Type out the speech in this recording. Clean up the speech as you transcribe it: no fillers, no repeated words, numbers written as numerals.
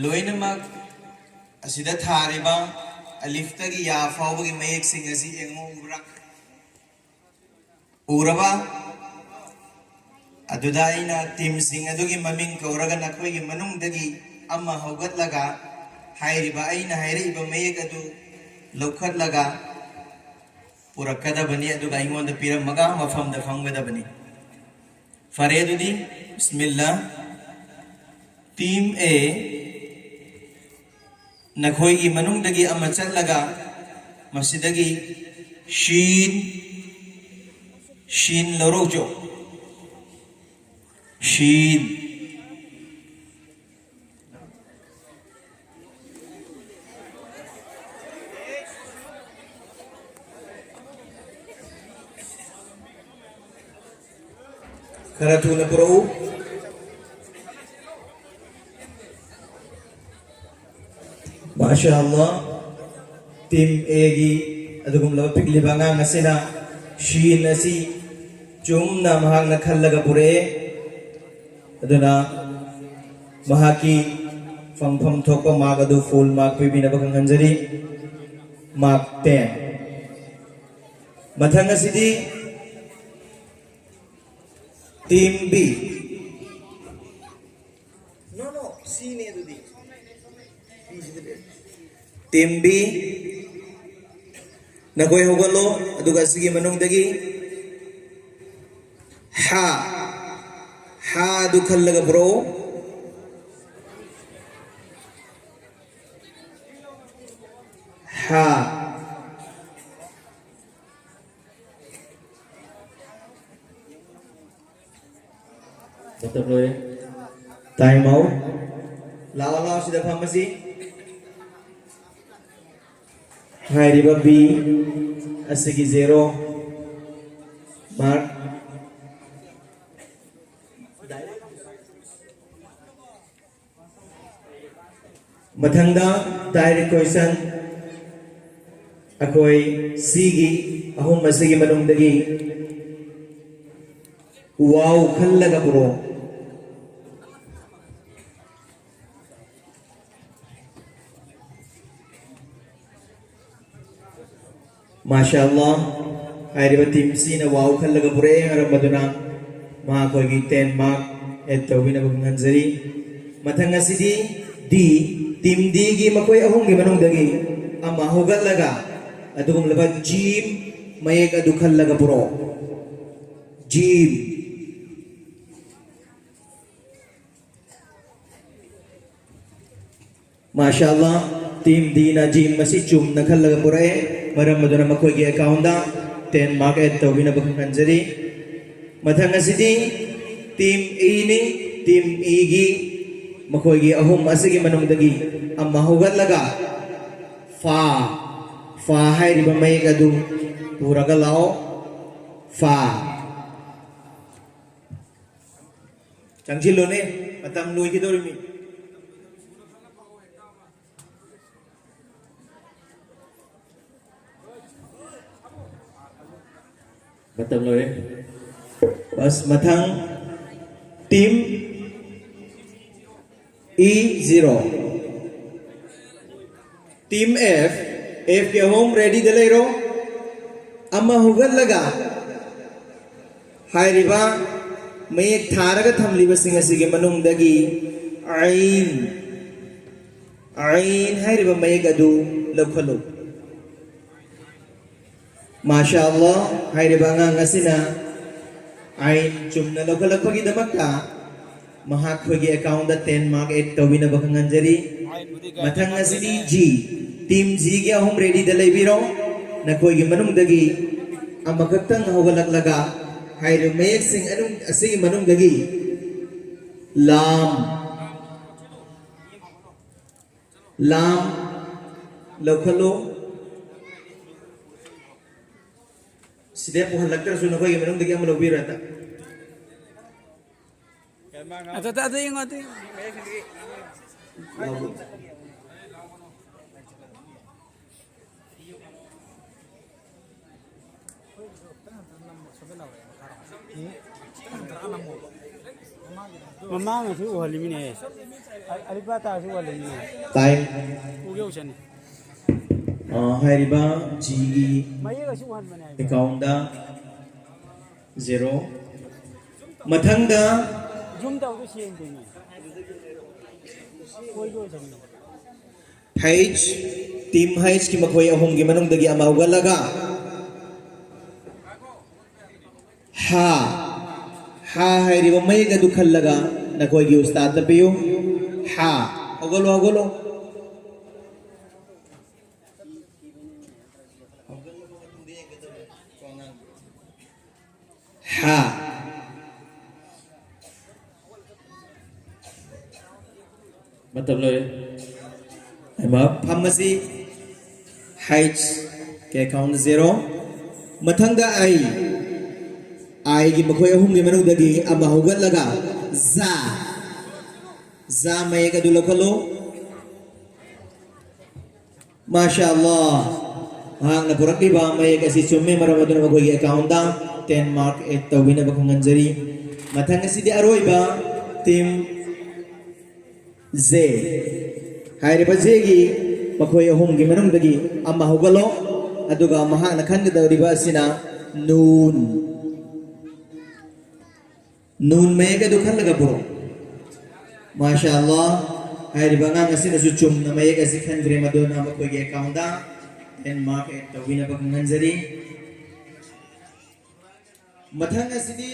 लोइनमक असिदा थारिबा अलिफ्तगी या फाउबगी मयेक सिंग असि एंगो उरा उरबा अदुदा आइना टीम सिंग अदुगी ममिंग कौरगा नखोइगी मनुंगदगी अम्मा हौगतलगा हाइरिबा आइना हाइरिबा मयेक अदु लौखतलगा पुरक्कदबनी अदुगा आइंगोंदा पिरमगा मफमदा फंगदबनी फरे अदुदी बिस्मिल्लाह टीम ए नखोइगी मनुंगदगी अम्मा चलगा मसिदगी शीन शीन लौरोजो शीन खरतुना पुरो माशाअल्लाह टीम ए गी अदुगुम लब पिकली बांगा ngasiना शीन असि चुमना महागना खल्लगा पुरे अदुना महाकी फंगफम थोको माग अदु फुल माग पिबिना बखंग हंजरी माग 10 मथंग असिदी टीम बी नो सी ने दुदी टीम बी नकोय होगलो अदुगा सिगी मनुंगदगी हा हा दु खल्लगा ब्रो हा मतलब लोए टाइम आउट लाओ लाओ सिदा फार्मेसी हाइरिबा बी असिगी 0 मार्क मथंगदा डायरेक्ट क्वेश्चन अकोई सी गी अहुम असिगी मनुंगदगी वाव खल्लगा पुरो माशाअल्लाह हाइरिबा टीम सी ना वाव खल्लगा पुरे अरमदुना मा कोई 10 मार्क एड तोबिना बंगंजरी मथंग असिदी डी टीम डी गी मकोई अहुम गी मनुंगदगी अमा होगलगा अदुगुम लबा जीम मयेक अदु खल्लगा पुरो जीम माशाअल्लाह टीम डी ना जीम मसी चुम न खल्लगा पुरे मरम मदुना मकोई गी अकाउंट 10 मार्क एड तोबिना बंगंजरी मथंग असिदी टीम ए नि टीम ई गी मखोगी अहुम असगी मनुंगदगी अम्मा होगलगा फा फा हाइरिबा मयेक अदु पुरगा लाओ फा चंगजिलोने मतम लोई दोरिमी मतलब लोए बस मथंग टीम E0 टीम F के होम रेडी दले रो अम्मा हुगल लगा हाइरिबा मयेक थारगा थमलिबा सिंग असिगे मनुंगदगी आइन आइन हाइरिबा मयेक अदु लखलो माशाअल्लाह हाइरिबा ngasiना आइन चुमना लखलखगी दमक्ता महाखोगी अकाउंट 10 मार्क 8 तोबिना बखंगंजरी मथंग असिदी जी टीम जी गे अहुम रेडी दलेबिरो नखोगी मनुंगदगी अमखतंग होगलकलगा हाइरे मयेक सिंग अनु असिगी मनुंगदगी लाम लाम लखलो सिदे पुहलक्तर सु नखोगी मनुंगदगी अम लोबिरता Ada yang ada. Mama ngasih uhalimine. Alipata ngasih uhalimine. Tai Ugiau sini. Hairiba G Maya ngasih uhan mana? account da 0 mathanga Zoom tahu tu siapa ini? Ugiau sini. H team H ki makhoi ahum gi manung dagi ama ugalaga ha ha hairiba mai ga du khallaga nakoi gi ustad da piyu ha ogolo ha मतलब लो एमा फमसी H के account 0 मथंगा I की मखोय अहुम की मनु दगी अमा होगल लगा za मैं का दुलो खलो माशाअल्लाह हाँ न पुरक दी बा मैं कैसी चुम्मे मरा मधुर मखोय अकाउंट दा 10 मार्क एक तविना बखंगन जरी मथंगा सीधे अरोई बा टीम Z हायरिबा जेगी मखोय अहुम की मनुंग दगी अमा होगलो अदुगा महान खनगदौरिबा असिना नून में का दुखन लगा पुरो माशाअल्लाह हायरिबा ngang asina su chum na may kasi khandre madona mखोय ge account da 10 mark et tawina bak nganjari mathang asidi